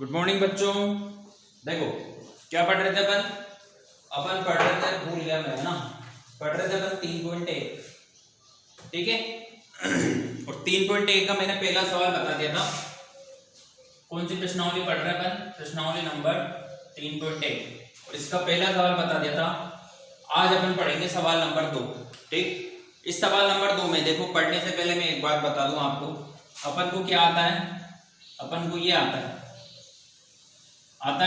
Good morning बच्चों। देखो क्या पढ़ रहे थे अपन पढ़ रहे थे, भूल गया मैं ना, पढ़ रहे थे अपन 3.1। ठीक है और 3.1 का मैंने पहला सवाल बता दिया था। कौन सी प्रश्नावली पढ़ रहे अपन? प्रश्नावली नंबर 3.1 और इसका पहला सवाल बता दिया था। आज अपन पढ़ेंगे सवाल नंबर 2। ठीक, इस सवाल नंबर 2 में देखो, पढ़ने से पहले मैं एक बात बता दूं आपको, अपन को क्या आता है? अपन को ये आता है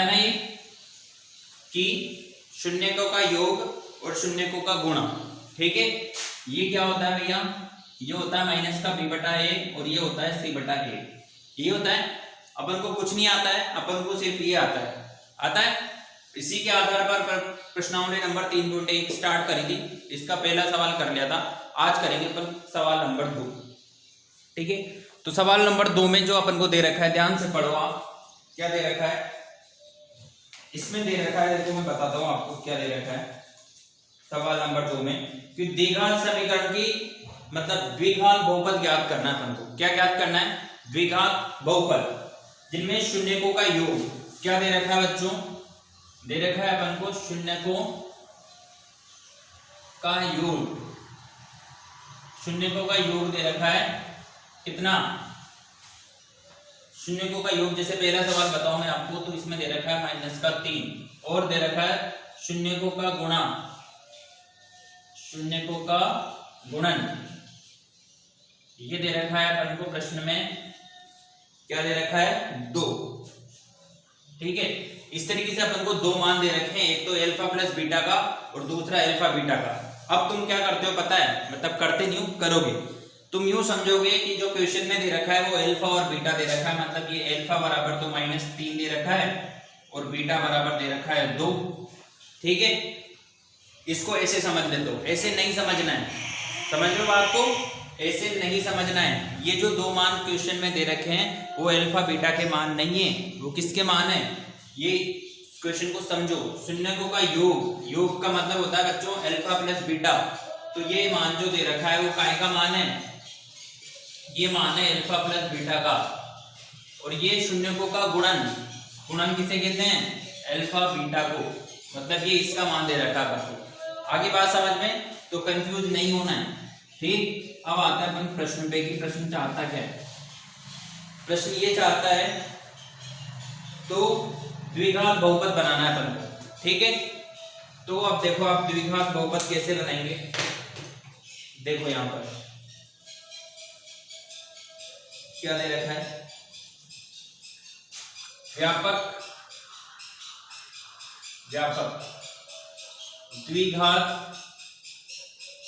ना, ये कि शून्यकों का योग और शून्यकों का गुणा। ठीक है, ये क्या होता है भैया? ये होता है माइनस का b बटा a और ये होता है c बटा a। ये होता है, अपन को कुछ नहीं आता है, अपन को सिर्फ ये आता है। इसी के आधार पर प्रश्नावली नंबर 3.1 स्टार्ट करी थी। इसका पहला सवाल कर लिया था। आज करेंगे अपन सवाल नंबर 2। ठीक है, तो सवाल नंबर 2 में जो अपन को दे रखा है, ध्यान से पढ़ो आप। क्या दे रखा है इसमें? दे रखा है, देखो मैं बताता हूं आपको क्या दे रखा है सवाल नंबर 2 में, कि द्विघात समीकरण की मतलब द्विघात बहुपद ज्ञात करना है अपन को। क्या ज्ञात करना है? द्विघात बहुपद जिनमें शून्यकों का योग। क्या दे रखा है बच्चों? दे रखा है अपन को शून्यकों का योग। शून्यकों का योग दे रखा है कितना? शून्यकों का योग, जैसे पहला सवाल बताऊं मैं आपको, तो इसमें दे रखा है माइनस का 3 और दे रखा है शून्यकों का गुणा, शून्यकों का गुणन। ये दे रखा है अपन को प्रश्न में, क्या दे रखा है? 2। ठीक है, इस तरीके से अपन को 2 मान दे रखे हैं, एक तो अल्फा प्लस बीटा का और दूसरा अल्फा बीटा का। अब तुम क्या करते हो पता है? मतलब करते नहीं हो, करोगे। तुम यूं समझोगे कि जो क्वेश्चन में दे रखा है वो अल्फा और बीटा दे रखा है, मतलब ये अल्फा बराबर तो -3 दे रखा है और बीटा बराबर दे रखा है 2। ठीक है, इसको ऐसे समझ लेते हो, ऐसे नहीं समझना है। समझ लो बात को, ऐसे नहीं समझना है। ये जो 2 मान क्वेश्चन में दे रखे हैं वो अल्फा बीटा के मान नहीं है, वो किसके मान है? ये क्वेश्चन को समझो। शून्यकों का योग, योग का मतलब होता है बच्चों अल्फा प्लस बीटा। तो ये मान जो दे रखा है वो काय का मान है? ये मान है अल्फा प्लस बीटा का। और ये शून्यकों का गुणन, गुणन किसे कहते हैं? अल्फा बीटा को, मतलब ये इसका मान दे रखा है। आगे बात समझ में, तो कंफ्यूज नहीं होना है। ठीक, अब आता है अपन प्रश्न पे कि प्रश्न चाहता क्या है। प्रश्न ये चाहता है तो द्विघात बहुपद बनाना है अपन को। ठीक है, तो अब देखो आप द्विघात बहुपद कैसे बनाएंगे। देखो यहां पर क्या दे रखा है? व्यापक द्विघात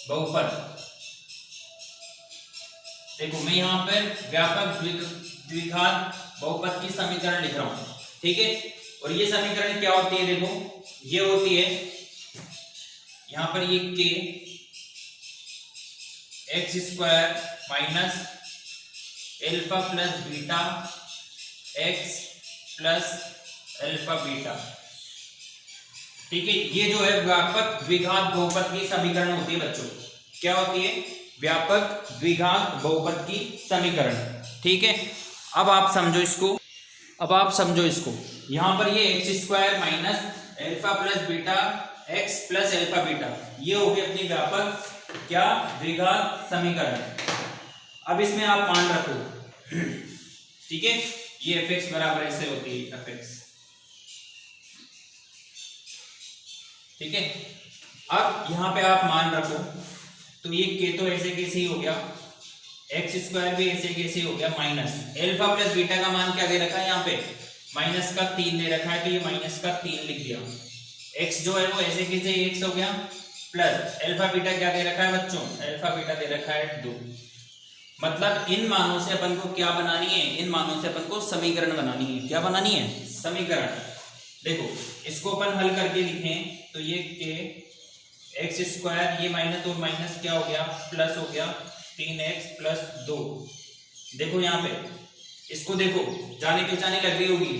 बहुपद। देखो मैं यहां पर व्यापक द्विघात बहुपद की समीकरण लिख रहा हूं। ठीक है, और ये समीकरण क्या होती है? देखो ये होती है यहां पर ये k x² minus alpha plus beta x plus alpha beta. ठीक है, ये जो है व्यापक द्विघात बहुपद की समीकरण होती है बच्चों। क्या होती है? व्यापक द्विघात बहुपद की समीकरण। ठीक है, अब आप समझो इसको। यहां पर ये x² minus alpha plus beta x plus alpha beta, ये होगी अपनी व्यापक क्या? द्विघात समीकरण। अब इसमें आप मान रखो। ठीक है, ये fx बराबर ऐसे होती है fx। ठीक है, अब यहां पे आप मान रखो, तो ये k तो ऐसे कैसे ही हो गया, x² भी ऐसे कैसे हो गया, माइनस अल्फा प्लस बीटा का मान क्या दे रखा है? यहाँ पे माइनस का 3 दे रखा है, तो ये माइनस का 3 लिख दिया। x जो है वो ऐसे कैसे x हो गया, प्लस अल्फा बीटा क्या दे रखा है बच्चों? अल्फा बीटा दे रखा है 2। मतलब इन मानों से अपन को क्या बनानी है? इन मानों से अपन को समीकरण बनानी है। क्या बनानी है? समीकरण। देखो इसको अपन हल करके लिखें तो ये k x², ये माइनस और माइनस क्या हो गया? प्लस हो गया 3x प्लस 2। देखो यहाँ पे इसको देखो, जानी पहचानी लग रही होगी,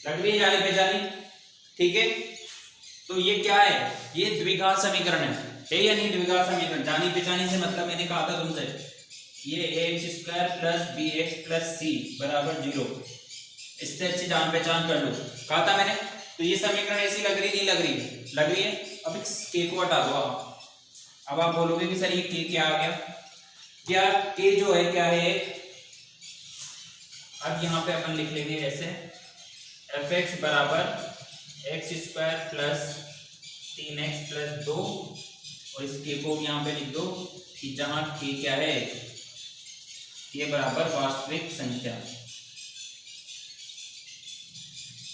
लग रही है जानी पहचानी। ठीक है, तो ये क्या है? ये द्विघात समीकरण है या नहीं? द्विघात समीकरण जानी पहचानी से मतलब मैंने कहा था तुमसे, ये ax² plus bx plus c बराबर 0। इससे अच्छी जान पहचान कर लो, कहा था मैंने। तो ये समीकरण ऐसी लग रही नहीं लग रही, लग रही है। अब इस के को हटा दो आप। अब आप बोलोगे कि सर ये के क्या आ गया, क्या के जो है क्या है, अब यहाँ पे अपन लिख लेंगे ऐसे एफ एक्स बराबर X square plus 3x plus 2, और इस के को यहाँ पे लिख दो कि जहां के क्या है, के बराबर वास्तविक संख्या।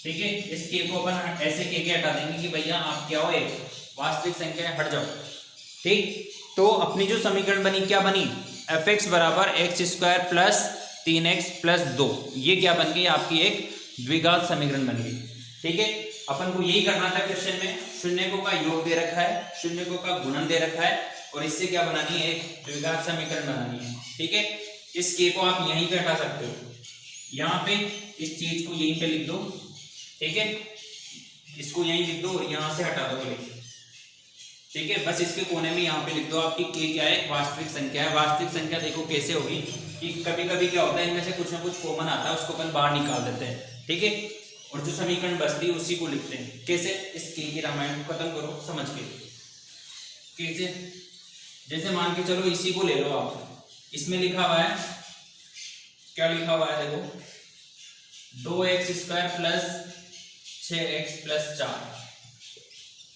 ठीक है, इस के को अपन ऐसे के हटा देंगे कि भैया आप क्या हो, एक वास्तविक संख्या है, हट जाओ। ठीक, तो अपनी जो समीकरण बनी क्या बनी, एफ एक्स बराबर X square plus 3x plus 2, ये क्या बन गई आपकी एक द्विघात समीकरण बन गई। ठीक है, अपन को यही करना था क्वेश्चन में, शून्यकों का योग दे रखा है, शून्यकों का गुणन दे रखा है, और इससे क्या बनानी है, एक द्विघात समीकरण बनानी है। ठीक है, इस के को आप यहीं पे हटा सकते हो, यहाँ पे इस चीज को यहीं पे लिख दो। ठीक है, इसको यहीं लिख दो और यहाँ से हटा दो बोले। ठीक है, बस इसके कोने में यहाँ पे लिख दो आपकी के क्या है, वास्तविक संख्या है। वास्तविक संख्या देखो कैसे होगी कि कभी कभी क्या होता है, इनमें से कुछ ना कुछ कॉमन आता है, उसको अपन बाहर निकाल देते हैं। ठीक है, और जो समीकरण बचती है उसी को लिखते हैं। कैसे, इस के की रामायण को खत्म करो समझ के। कैसे, जैसे मान के चलो इसी को ले लो आप, इसमें लिखा हुआ है, क्या लिखा हुआ है देखो, 2x square plus 6x plus 4,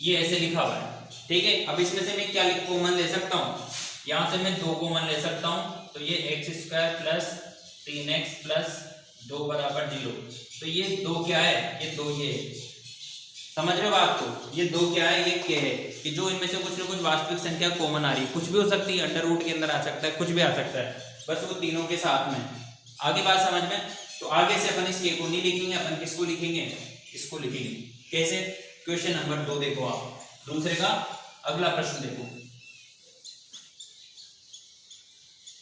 ये ऐसे लिखा हुआ है। ठीक है, अब इसमें से मैं क्या कॉमन ले सकता हूँ, यहाँ से मैं 2 कॉमन ले सकता हूँ, तो ये x square plus 3x plus 2 बराबर 0। तो ये 2 क्या है, ये 2 ये समझ रहे हो बात को, ये 2 क्या है, ये के है, कि जो इनमें से कुछ ना कुछ वास्तविक संख्या कॉमन आ रही है, कुछ भी हो सकती है, अंडर रूट के अंदर आ सकता है, कुछ भी आ सकता है, बस वो तीनों के साथ में। आगे बात समझ में, तो आगे से अपन इस के को नहीं लिखेंगे, अपन किसको लिखेंगे, इसको लिखेंगे। कैसे, क्वेश्चन नंबर 2 देखो आप, दूसरे का अगला प्रश्न देखो।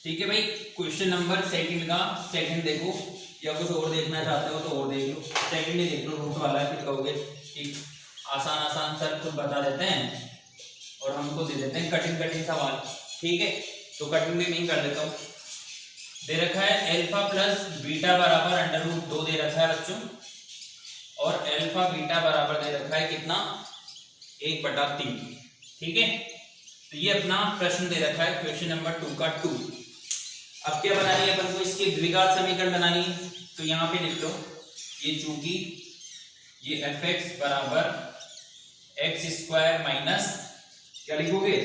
ठीक है भाई, क्वेश्चन नंबर सेकंड का सेकंड देखो, या कुछ और देखना चाहते हो तो और देख लो, सेकंड ही देख लो, रूट वाला है, फिर कहोगे कि आसान आसान सर खुद बता देते हैं और हमको दे देते हैं कठिन कठिन सवाल। ठीक है, तो कठिन भी नहीं कर देता हूँ। दे रखा है अल्फा प्लस बीटा बराबर अंडर रूट 2 दे रखा है बच्चों, और अल्फा बीटा बराबर दे रखा है कितना, 1/3। ठीक है, तो ये अपना प्रश्न दे रखा है क्वेश्चन नंबर 2 का 2। अब क्या बनानी है अपन को, इसकी द्विघात समीकरण बनानी है, तो यहाँ पे लिख लो, ये चूंकि ये एफ एक्स बराबर एक्स स्क्वायर माइनस क्या लिखोगे,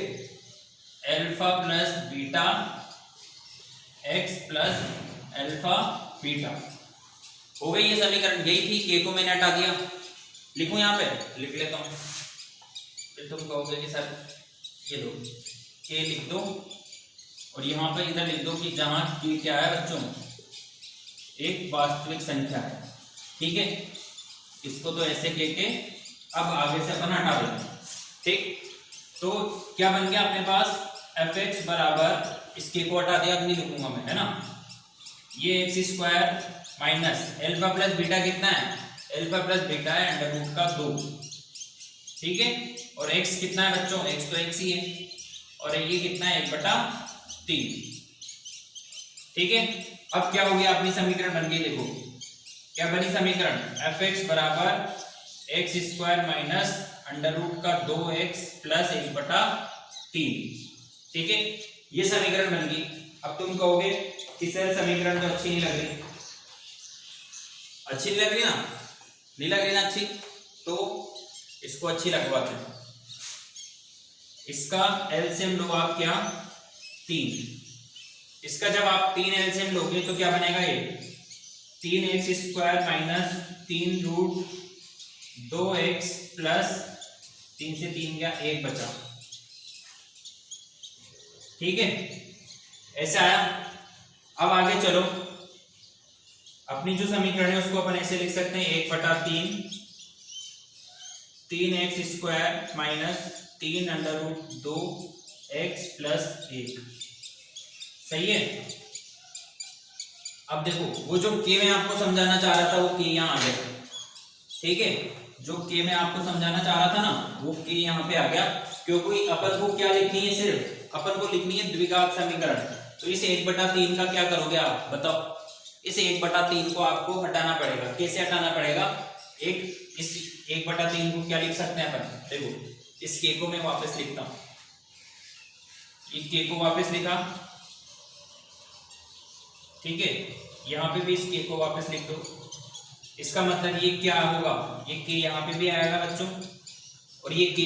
alpha plus beta x plus alpha beta, हो गई ये समीकरण। यही थी, के को मैंने हटा दिया, लिखूं यहाँ पे, लिख लेता हूं, फिर तुम कहोगे कि सर ये लो के लिख दो, और यहाँ पर इधर लिख दो कि जहां के क्या है बच्चों, एक वास्तविक संख्या है। ठीक है, इसको तो ऐसे के अब आगे से अपन हटा देंगे। ठीक, तो क्या बन गया अपने पास, एफ एक्स बराबर, इसके को हटा दिया, अब नहीं लिखूंगा मैं, है ना, ये x square minus alpha plus beta कितना है, अल्फा प्लस बीटा है अंडर रूट का 2। ठीक है, और x कितना है बच्चों, x तो x ही है, और ये कितना है, 1/3। ठीक है, अब क्या हो गया, अपनी समीकरण बन गई, देखो क्या बनी समीकरण, एफ एक्स बराबर X square minus under root का 2x प्लस 1/3। ठीक है, ये समीकरण बन गई। अब तुम कहोगे कि सर समीकरण तो अच्छी नहीं लग रही, अच्छी नहीं लग रही ना, नहीं लग रही ना अच्छी, तो इसको अच्छी लगवाते हैं। इसका एलसीएम लो आप, क्या 3, इसका जब आप 3 एलसीएम लोगे तो क्या बनेगा, ये 3x square minus 3 root 2x plus 3 से 3 गया 1 बचा। ठीक है, ऐसा आया। अब आगे चलो, अपनी जो समीकरण है उसको अपन ऐसे लिख सकते हैं, 1/3 3x square minus 3 under root 2x plus 1। सही है। अब देखो, वो जो के मैं आपको समझाना चाह रहा था वो के यहाँ आ गया। ठीक है, जो के मैं आपको समझाना चाह रहा था ना, वो के यहाँ पे आ गया, क्योंकि अपन को क्या लिखनी है, सिर्फ अपन को लिखनी है द्विघात समीकरण। तो इस 1/3 का क्या करोगे आप बताओ, इस 1/3 को आपको हटाना पड़ेगा। कैसे हटाना पड़ेगा? इस 1/3 को क्या लिख सकते हैं अपन? देखो, इस के को मैं वापस लिखता हूं, ये के को वापस लिखा, ठीक है। यहाँ पे भी इस के को वापस लिख दो। इसका मतलब ये क्या होगा? ये के यहाँ पे भी आएगा बच्चों, और ये के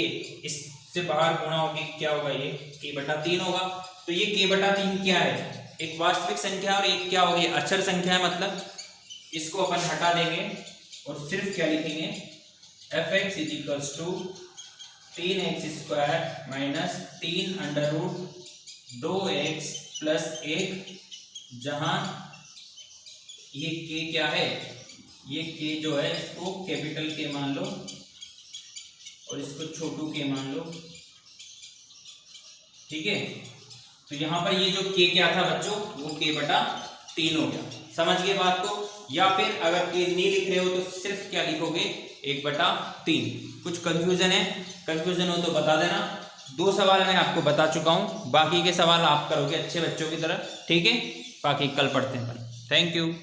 इससे बाहर गुणा होगी, क्या होगा? ये k/3 होगा। तो ये k/3 क्या है? एक वास्तविक संख्या और एक क्या होगी? अक्षर संख्या है। मतलब इसको अपन हटा देंगे और सिर्फ क्या लिखेंगे? f(x) = 3x² - 3√2x + 1, जहां ये k क्या है? ये k जो है इसको कैपिटल K मान लो और इसको छोटू k मान लो, ठीक है। तो यहाँ पर ये जो k क्या था बच्चों, वो k/3 हो गया। समझ गए बात को? या फिर अगर k नहीं लिख रहे हो तो सिर्फ क्या लिखोगे? 1/3। कुछ कंफ्यूजन है? कंफ्यूजन हो तो बता देना। 2 सवाल मैं आपको बता चुका हूँ, बाकी के सवाल आप करोगे अच्छे बच्चों की तरह, ठीक है। बाकी कल पढ़ते हैं। Thank you.